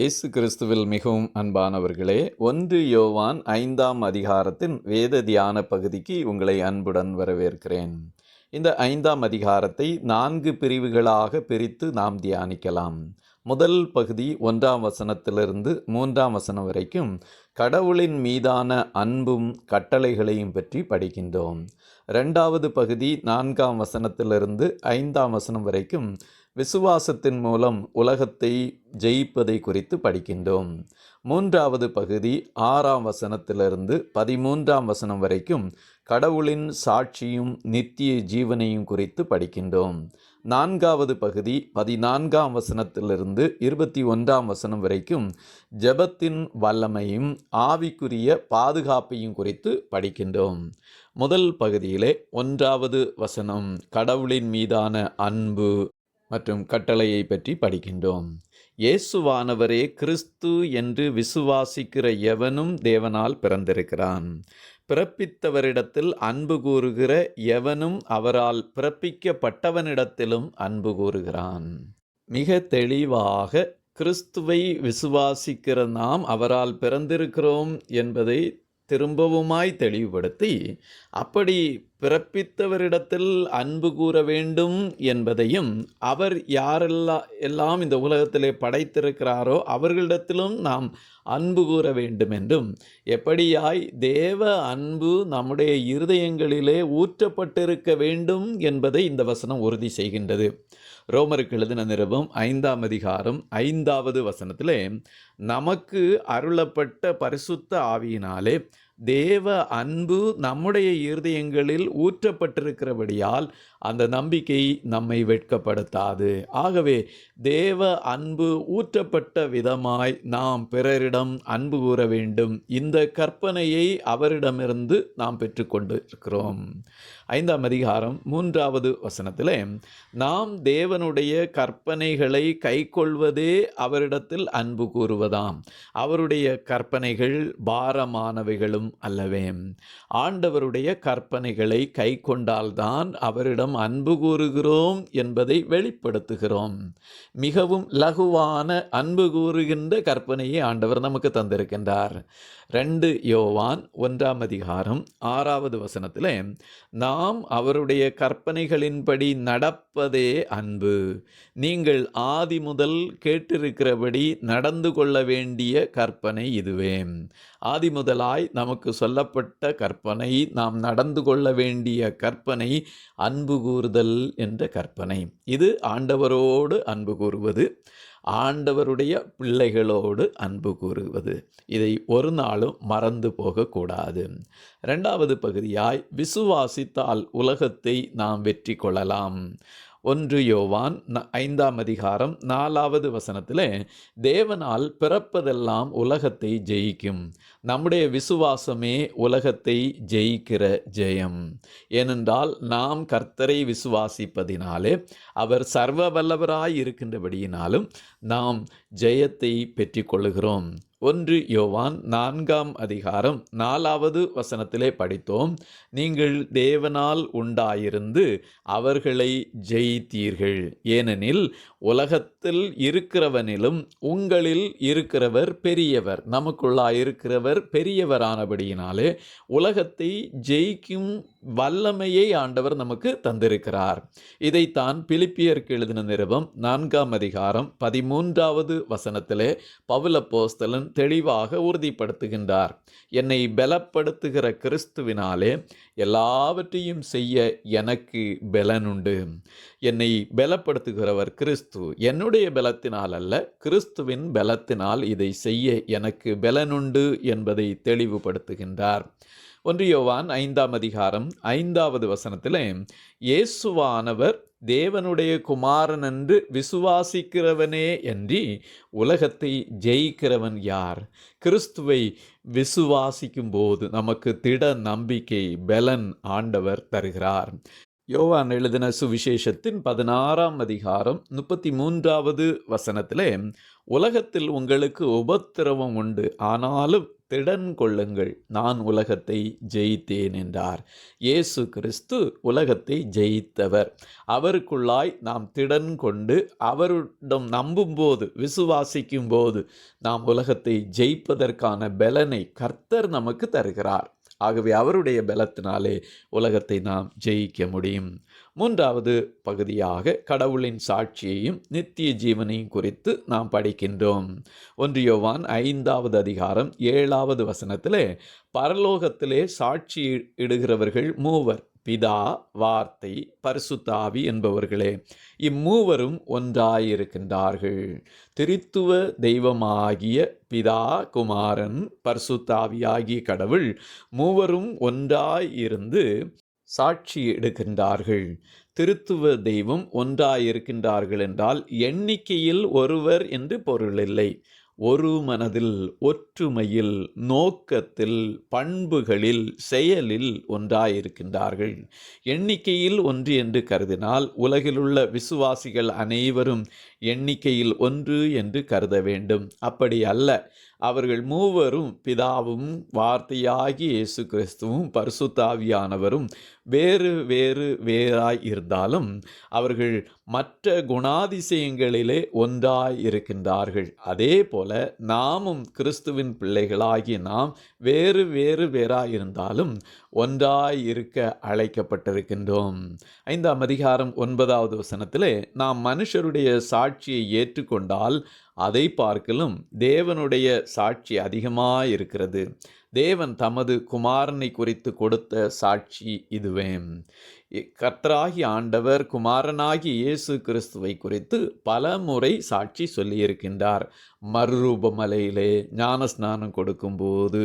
இயேசு கிறிஸ்துவில் மிகவும் அன்பானவர்களே, 1 யோவான் 5ஆம் அதிகாரத்தின் வேத தியான பகுதிக்கு உங்களை அன்புடன் வரவேற்கிறேன். இந்த 5ஆம் அதிகாரத்தை 4 பிரிவுகளாக பிரித்து நாம் தியானிக்கலாம். முதல் பகுதி 1ஆம் வசனத்திலிருந்து 3ஆம் வசனம் வரைக்கும் கடவுளின் மீதான அன்பும் கட்டளைகளையும் பற்றி படிக்கின்றோம். 2வது பகுதி 4ஆம் வசனத்திலிருந்து 5ஆம் வசனம் வரைக்கும் விசுவாசத்தின் மூலம் உலகத்தை ஜெயிப்பதை குறித்து படிக்கின்றோம். 3வது பகுதி 6ஆம் வசனத்திலிருந்து 13ஆம் வசனம் வரைக்கும் கடவுளின் சாட்சியும் நித்திய ஜீவனையும் குறித்து படிக்கின்றோம். 4வது பகுதி 14ஆம் வசனத்திலிருந்து 21ஆம் வசனம் வரைக்கும் ஜெபத்தின் வல்லமையும் ஆவிக்குரிய பாதுகாப்பையும் குறித்து படிக்கின்றோம். முதல் பகுதியிலே 1வது வசனம் கடவுளின் மீதான அன்பு மற்றும் கட்டளையை பற்றி படிக்கின்றோம். இயேசுவானவரே கிறிஸ்து என்று விசுவாசிக்கிற எவனும் தேவனால் பிறந்திருக்கிறான். பிறப்பித்தவரிடத்தில் அன்பு கூறுகிற எவனும் அவரால் பிறப்பிக்கப்பட்டவனிடத்திலும் அன்பு கூறுகிறான். மிக தெளிவாக கிறிஸ்துவை விசுவாசிக்கிற நாம் அவரால் பிறந்திருக்கிறோம் என்பதை திரும்பவுமாய் தெளிவுபடுத்தி, அப்படி பிறப்பித்தவரிடத்தில் அன்பு கூற வேண்டும் என்பதையும், அவர் யாரெல்லாம் இந்த உலகத்திலே படைத்திருக்கிறாரோ அவர்களிடத்திலும் நாம் அன்பு கூற வேண்டும் என்றும், எப்படியாய் தேவ அன்பு நம்முடைய இருதயங்களிலே ஊற்றப்பட்டிருக்க வேண்டும் என்பதை இந்த வசனம் உறுதி செய்கின்றது. ரோமருக்கு எழுதின நிருபம் 5ஆம் அதிகாரம் 5வது வசனத்திலே, நமக்கு அருளப்பட்ட பரிசுத்த ஆவியினாலே தேவ அன்பு நம்முடைய இருதயங்களில் ஊற்றப்பட்டிருக்கிறபடியால் அந்த நம்பிக்கை நம்மை வெட்கப்படுத்தாது. ஆகவே தேவ அன்பு ஊற்றப்பட்ட விதமாய் நாம் பிறரிடம் அன்பு கூற வேண்டும். இந்த கற்பனையை அவரிடமிருந்து நாம் பெற்றுக்கொண்டு இருக்கிறோம். 5ஆம் அதிகாரம் 3வது வசனத்திலே, நாம் தேவனுடைய கற்பனைகளை கைக்கொள்வதே அவரிடத்தில் அன்பு கூறுவதாம். அவருடைய கற்பனைகள் பாரமானவைகளும் அல்லவே. ஆண்டவருடைய கற்பனைகளை கை கொண்டால்தான் அவரிடம் அன்பு கூறுகிறோம் என்பதை வெளிப்படுத்துகிறோம். மிகவும் லகுவான அன்பு கூறுகின்ற கற்பனையை ஆண்டவர் நமக்கு தந்திருக்கின்றார். 2 யோவான் 1ஆம் அதிகாரம் 6வது வசனத்திலே, நாம் அவருடைய கற்பனைகளின்படி நடப்பதே அன்பு. நீங்கள் ஆதி முதல் கேட்டிருக்கிறபடி நடந்து கொள்ள வேண்டிய கற்பனை இதுவே. ஆதி முதலாய் நமக்கு சொல்லப்பட்ட கற்பனை, நாம் நடந்து கொள்ள வேண்டிய கற்பனை அன்பு கூறுதல் என்ற கற்பனை. இது ஆண்டவரோடு அன்பு கூறுவது, ஆண்டவருடைய பிள்ளைகளோடு அன்பு கூறுவது. இதை ஒரு நாளும் மறந்து போகக்கூடாது. 2வது பகுதியாய் விசுவாசித்தால் உலகத்தை நாம் வெற்றி கொள்ளலாம். 1 யோவான் 5ஆம் அதிகாரம் 4வது வசனத்திலே, தேவனால் பிறப்பதெல்லாம் உலகத்தை ஜெயிக்கும். நம்முடைய விசுவாசமே உலகத்தை ஜெயிக்கிற ஜெயம். ஏனென்றால் நாம் கர்த்தரை விசுவாசிப்பதினாலே, அவர் சர்வ வல்லவராய் இருக்கின்றபடியினாலும் நாம் ஜெயத்தை பெற்றுக்கொள்ளுகிறோம். 1 யோவான் 4ஆம் அதிகாரம் 4வது வசனத்திலே படித்தோம், நீங்கள் தேவனால் உண்டாயிருந்து அவர்களை ஜெயித்தீர்கள். ஏனெனில் உலகத்தில் இருக்கிறவனிலும் உங்களில் இருக்கிறவர் பெரியவர். நமக்குள்ளாயிருக்கிறவர் பெரியவரானபடியினாலே உலகத்தை ஜெயிக்கும் வல்லமையை ஆண்டவர் நமக்கு தந்திருக்கிறார். இதைத்தான் பிலிப்பியருக்கு எழுதின நிருபம் 4ஆம் அதிகாரம் 13வது வசனத்திலே பவுல் அப்போஸ்தலன் தெளிவாக உறுதிப்படுத்துகின்றார். என்னை பலப்படுத்துகிற கிறிஸ்துவினாலே எல்லாவற்றையும் செய்ய எனக்கு பலனுண்டு. என்னை பலப்படுத்துகிறவர் கிறிஸ்து. என்னுடைய பலத்தினால் அல்ல, கிறிஸ்துவின் பலத்தினால் இதை செய்ய எனக்கு பலனுண்டு என்பதை தெளிவுபடுத்துகின்றார். 1 யோவான் 5ஆம் அதிகாரம் 5வது வசனத்திலே, இயேசுவானவர் தேவனுடைய குமாரன் என்று விசுவாசிக்கிறவனே அன்றி உலகத்தை ஜெயிக்கிறவன் யார்? கிறிஸ்துவை விசுவாசிக்கும் போது நமக்கு திட நம்பிக்கை, பலன் ஆண்டவர் தருகிறார். யோவான் எழுதின சுவிசேஷத்தின் 16ஆம் அதிகாரம் 33வது வசனத்திலே, உலகத்தில் உங்களுக்கு உபத்திரவம் உண்டு, ஆனாலும் திடன் கொள்ளுங்கள், நான் உலகத்தை ஜெயித்தேன் என்றார். இயேசு கிறிஸ்து உலகத்தை ஜெயித்தவர். அவருக்குள்ளாய் நாம் திடன் கொண்டு அவரிடம் நம்பும்போது, விசுவாசிக்கும் போது நாம் உலகத்தை ஜெயிப்பதற்கான பலனை கர்த்தர் நமக்கு தருகிறார். ஆகவே அவருடைய பலத்தினாலே உலகத்தை நாம் ஜெயிக்க முடியும். மூன்றாவது பகுதியாக கடவுளின் சாட்சியையும் நித்திய ஜீவனையும் குறித்து நாம் படிக்கின்றோம். 1 யோவான் 5வது அதிகாரம் 7வது வசனத்திலே, பரலோகத்திலே சாட்சி இடுகிறவர்கள் மூவர், பிதா, வார்த்தை, பரிசுத்த ஆவி என்பவர்களே. இம்மூவரும் ஒன்றாயிருக்கின்றார்கள். திரித்துவ தெய்வமாகிய பிதா, குமாரன், பரிசுத்த ஆவியாகிய கடவுள் மூவரும் ஒன்றாயிருந்து சாட்சி எடுக்கின்றார்கள். திருத்துவ தெய்வம் ஒன்றாயிருக்கின்றார்கள் என்றால் எண்ணிக்கையில் ஒருவர் என்று பொருளில்லை. ஒரு மனதில், ஒற்றுமையில், நோக்கத்தில், பண்புகளில், செயலில் ஒன்றாயிருக்கின்றார்கள். எண்ணிக்கையில் ஒன்று என்று கருதினால் உலகிலுள்ள விசுவாசிகள் அனைவரும் எண்ணிக்கையில் ஒன்று என்று கருத வேண்டும். அப்படி அல்ல. அவர்கள் மூவரும், பிதாவும் வார்த்தையாகி இயேசு கிறிஸ்துவும் பரிசுத்த ஆவியானவரும் வேறாய் இருந்தாலும் அவர்கள் மற்ற குணாதிசயங்களிலே ஒன்றாய் இருக்கின்றார்கள். அதே போல நாமும் கிறிஸ்துவின் பிள்ளைகளாகி நாம் வேறாய் இருந்தாலும் ஒன்றாய் இருக்க அழைக்கப்பட்டிருக்கின்றோம். 5ஆம் அதிகாரம் 9வது வசனத்திலே, நாம் மனுஷருடைய சாட்சியை ஏற்றுக்கொண்டால் அதை பார்க்கலும் தேவனுடைய சாட்சி அதிகமாயிருக்கிறது. தேவன் தமது குமாரனை குறித்து கொடுத்த சாட்சி இதுவே. கர்த்தராகி ஆண்டவர் குமாரனாகி இயேசு கிறிஸ்துவை குறித்து பல முறை சாட்சி சொல்லியிருக்கின்றார். மறுரூபமலையிலே ஞானஸ்நானம் கொடுக்கும்போது,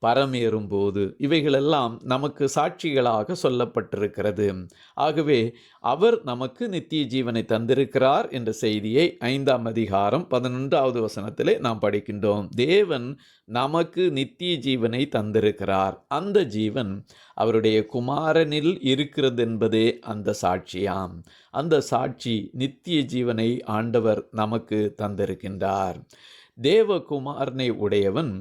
பரமேறும்போது, இவைகளெல்லாம் நமக்கு சாட்சிகளாக சொல்லப்பட்டிருக்கிறது. ஆகவே அவர் நமக்கு நித்திய ஜீவனை தந்திருக்கிறார் என்ற செய்தியை 5ஆம் அதிகாரம் 11வது வசனத்திலே நாம் படிக்கின்றோம். தேவன் நமக்கு நித்திய ஜீவனை தந்திருக்கிறார். அந்த ஜீவன் அவருடைய குமாரனில் இருக்கிறது என்பதே அந்த சாட்சியாம். அந்த சாட்சி நித்திய ஜீவனை ஆண்டவர் நமக்கு தந்திருக்கின்றார். தேவகுமாரனை உடையவன்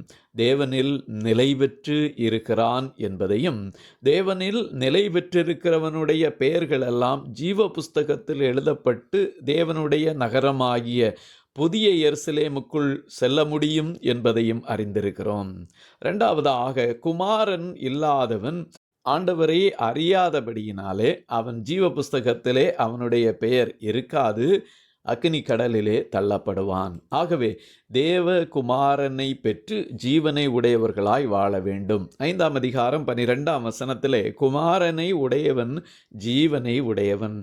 தேவனில் நிலை பெற்று இருக்கிறான் என்பதையும், தேவனில் நிலை பெற்றிருக்கிறவனுடைய பெயர்களெல்லாம் ஜீவ புஸ்தகத்தில் எழுதப்பட்டு தேவனுடைய நகரமாகிய புதிய எருசலேமுக்குள் செல்ல முடியும் என்பதையும் அறிந்திருக்கிறோம். இரண்டாவதாக, குமாரன் இல்லாதவன் ஆண்டவரை அறியாதபடியினாலே அவன் ஜீவ புஸ்தகத்திலே அவனுடைய பெயர் இருக்காது, அக்கினி கடலிலே தள்ளப்படுவான். ஆகவே தேவ குமாரனை பெற்று ஜீவனை உடையவர்களாய் வாழ வேண்டும். 5ஆம் அதிகாரம் 12ஆம் வசனத்திலே, குமாரனை உடையவன் ஜீவனை உடையவன்,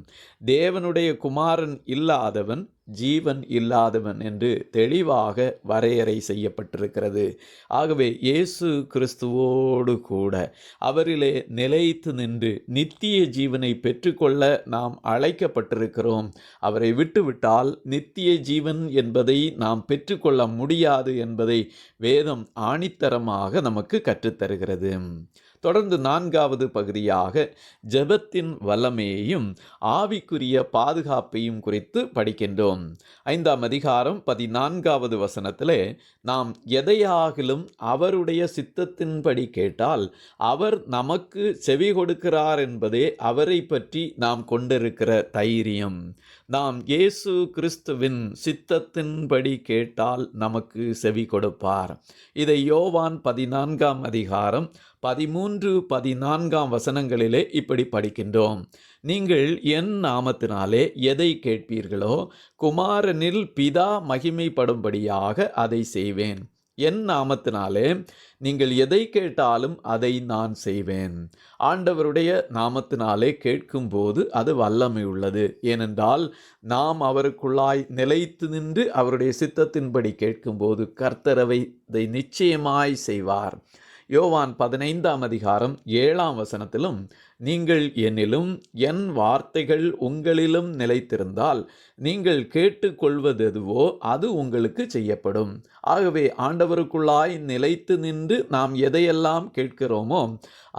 தேவனுடைய குமாரன் இல்லாதவன் ஜீவன் இல்லாதவன் என்று தெளிவாக வரையறை செய்யப்பட்டிருக்கிறது. ஆகவே இயேசு கிறிஸ்துவோடு கூட அவரிலே நிலைத்து நின்று நித்திய ஜீவனை பெற்றுக்கொள்ள நாம் அழைக்கப்பட்டிருக்கிறோம். அவரை விட்டுவிட்டால் நித்திய ஜீவன் என்பதை நாம் பெற்றுக்கொள்ள முடியாது என்பதை வேதம் ஆணித்தரமாக நமக்கு கற்றுத்தருகிறது. தொடர்ந்து 4வது பகுதியாக ஜெபத்தின் வல்லமையையும் ஆவிக்குரிய பாதுகாப்பையும் குறித்து படிக்கின்றோம். 5ஆம் அதிகாரம் 14வது வசனத்திலே, நாம் எதையாகிலும் அவருடைய சித்தத்தின்படி கேட்டால் அவர் நமக்கு செவி கொடுக்கிறார் என்பதே அவரை பற்றி நாம் கொண்டிருக்கிற தைரியம். நாம் இயேசு கிறிஸ்துவின் சித்தத்தின்படி கேட்டால் நமக்கு செவி கொடுப்பார். இதை யோவான் 14ஆம் அதிகாரம் 13-14 வசனங்களிலே இப்படி படிக்கின்றோம். நீங்கள் என் நாமத்தினாலே எதை கேட்பீர்களோ குமாரனில் பிதா மகிமைப்படும்படியாக அதை செய்வேன். என் நாமத்தினாலே நீங்கள் எதை கேட்டாலும் அதை நான் செய்வேன். ஆண்டவருடைய நாமத்தினாலே கேட்கும்போது அது வல்லமை உள்ளது. ஏனென்றால் நாம் அவருக்குள்ளாய் நிலைத்து நின்று அவருடைய சித்தத்தின்படி கேட்கும்போது கர்த்தரவை இதை நிச்சயமாய் செய்வார். யோவான் 15ஆம் அதிகாரம் 7ஆம் வசனத்திலும், நீங்கள் என்னிலும் என் வார்த்தைகள் உங்களிலும் நிலைத்திருந்தால் நீங்கள் கேட்டுக்கொள்வதெதுவோ அது உங்களுக்கு செய்யப்படும். ஆகவே ஆண்டவருக்குள்ளாய் நிலைத்து நின்று நாம் எதையெல்லாம் கேட்கிறோமோ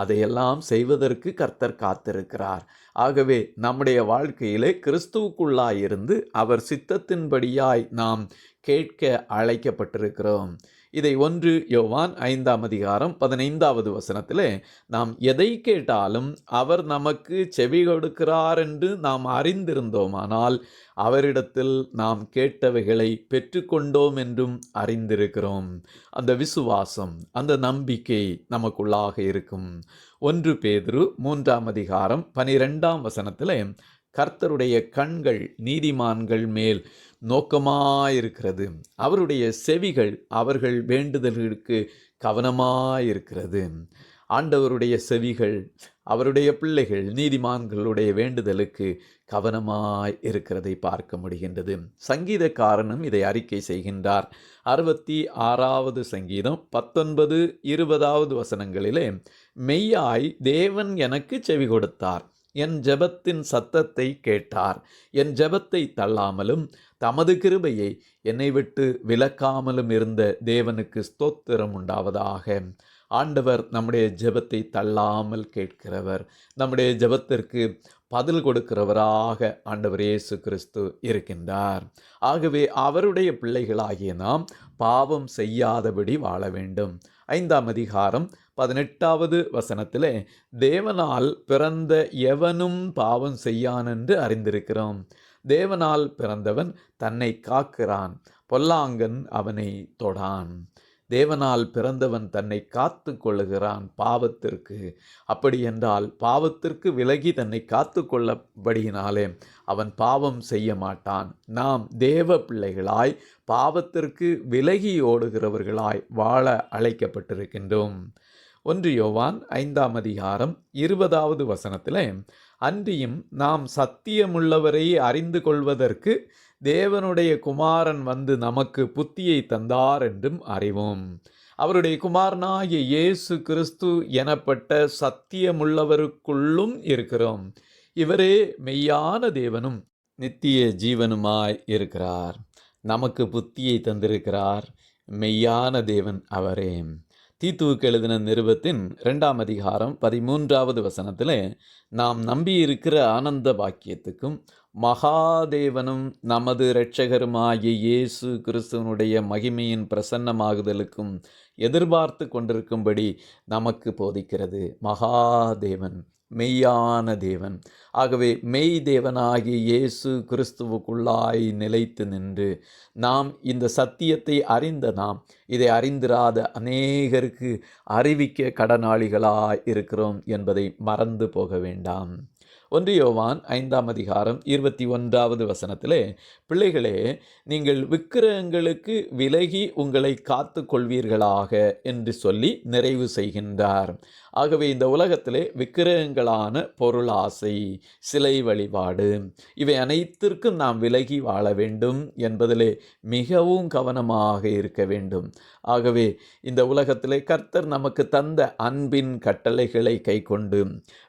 அதையெல்லாம் செய்வதற்கு கர்த்தர் காத்திருக்கிறார். ஆகவே நம்முடைய வாழ்க்கையிலே கிறிஸ்துவுக்குள்ளாயிருந்து அவர் சித்தத்தின்படியாய் நாம் கேட்க அழைக்கப்பட்டிருக்கிறோம். இதை 1 யோவான் 5ஆம் அதிகாரம் 15வது வசனத்திலே, நாம் எதை கேட்டாலும் அவர் நமக்கு செவி கொடுக்கிறார் என்று நாம் அறிந்திருந்தோமானால் அவரிடத்தில் நாம் கேட்டவைகளை பெற்றுக்கொண்டோம் என்றும் அறிந்திருக்கிறோம். அந்த விசுவாசம், அந்த நம்பிக்கை நமக்குள்ளாக இருக்கும். 1 பேதுரு 3ஆம் அதிகாரம் 12ஆம் வசனத்திலே, கர்த்தருடைய கண்கள் நீதிமான்கள் மேல் நோக்கமாயிருக்கிறது, அவருடைய செவிகள் அவர்கள் வேண்டுதல்களுக்கு கவனமாயிருக்கிறது. ஆண்டவருடைய செவிகள் அவருடைய பிள்ளைகள் நீதிமான்களுடைய வேண்டுதலுக்கு கவனமாய் இருக்கிறதை பார்க்க முடிகின்றது. சங்கீதக்காரனும் இதை அறிக்கை செய்கின்றார். 66வது சங்கீதம் 19, 20வது வசனங்களிலே, மெய்யாய் தேவன் எனக்கு செவி கொடுத்தார், என் ஜெபத்தின் சத்தத்தை கேட்டார், என் ஜெபத்தை தள்ளாமலும் தமது கிருபையை என்னை விட்டு விலக்காமலும் இருந்த தேவனுக்கு ஸ்தோத்திரம் உண்டாவதாக. ஆண்டவர் நம்முடைய ஜெபத்தை தள்ளாமல் கேட்கிறவர், நம்முடைய ஜெபத்திற்கு பதில் கொடுக்கிறவராக ஆண்டவர் இயேசு கிறிஸ்து இருக்கின்றார். ஆகவே அவருடைய பிள்ளைகளாகிய நாம் பாவம் செய்யாதபடி வாழ வேண்டும். 5ஆம் அதிகாரம் 18வது வசனத்திலே, தேவனால் பிறந்த எவனும் பாவம் செய்யான் என்று அறிந்திருக்கிறோம். தேவனால் பிறந்தவன் தன்னை காக்கிறான், பொல்லாங்கன் அவனை தொடான். தேவனால் பிறந்தவன் தன்னை காத்து கொள்ளுகிறான் பாவத்திற்கு. அப்படி என்றால் பாவத்திற்கு விலகி தன்னை காத்து கொள்ளபடியினாலே அவன் பாவம் செய்ய மாட்டான். நாம் தேவ பிள்ளைகளாய் பாவத்திற்கு விலகி ஓடுகிறவர்களாய் வாழ அழைக்கப்பட்டிருக்கின்றோம். 1 யோவான் 5ஆம் அதிகாரம் 20வது வசனத்திலே, அன்றியும் நாம் சத்தியமுள்ளவரை அறிந்து கொள்வதற்கு தேவனுடைய குமாரன் வந்து நமக்கு புத்தியை தந்தார் என்றும் அறிவோம். அவருடைய குமாரனாகிய இயேசு கிறிஸ்து எனப்பட்ட சத்தியமுள்ளவருக்குள்ளும் இருக்கிறோம். இவரே மெய்யான தேவனும் நித்திய ஜீவனுமாய் இருக்கிறார். நமக்கு புத்தியை தந்திருக்கிறார். மெய்யான தேவன் அவரே. தீத்துவுக்கு எழுதின நிருபத்தின் 2ஆம் அதிகாரம் 13வது வசனத்திலே, நாம் நம்பியிருக்கிற ஆனந்த பாக்கியத்துக்கும் மகாதேவனும் நமது இரட்சகருமாகிய இயேசு கிறிஸ்துவனுடைய மகிமையின் பிரசன்னமாகுதலுக்கும் எதிர்பார்த்து கொண்டிருக்கும்படி நமக்கு போதிக்கிறது. மகாதேவன், மெய்யான தேவன். ஆகவே மெய் தேவனாகிய இயேசு கிறிஸ்துவுக்குள்ளாய் நிலைத்து நின்று நாம் இந்த சத்தியத்தை அறிந்த நாம் இதை அறிந்திராத அநேகருக்கு அறிவிக்க கடனாளிகளாய் இருக்கிறோம் என்பதை மறந்து போக வேண்டாம். 1 யோவான் 5ஆம் அதிகாரம் 21வது வசனத்திலே, பிள்ளைகளே, நீங்கள் விக்கிரகங்களுக்கு விலகி உங்களை காத்து கொள்வீர்களாக என்று சொல்லி நிறைவு செய்கின்றார். ஆகவே இந்த உலகத்திலே விக்கிரகங்களான பொருளாசை, சிலை வழிபாடு, இவை அனைத்திற்கும் நாம் விலகி வாழ வேண்டும் என்பதிலே மிகவும் கவனமாக இருக்க வேண்டும். ஆகவே இந்த உலகத்திலே கர்த்தர் நமக்கு தந்த அன்பின் கட்டளைகளை கைக்கொண்டு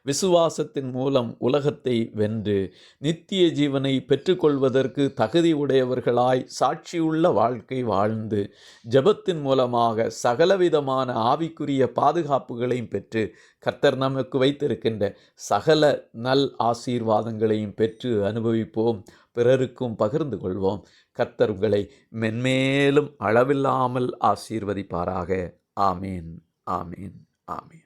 விசுவாசத்தின் மூலம் உலகத்தை வென்று நித்திய ஜீவனை பெற்றுக்கொள்வதற்கு தகுதி உடையவர்களாய் சாட்சியுள்ள வாழ்க்கை வாழ்ந்து ஜெபத்தின் மூலமாக சகலவிதமான ஆவிக்குரிய பாதுகாப்புகளையும் பெற்று கர்த்தர் நமக்கு வைத்திருக்கின்ற சகல நல் ஆசீர்வாதங்களையும் பெற்று அனுபவிப்போம். பிறருக்கும் பகிர்ந்து கொள்வோம். கர்த்தர் உங்களை மென்மேலும் அளவில்லாமல் ஆசீர்வதிப்பாராக. ஆமீன், ஆமீன், ஆமீன்.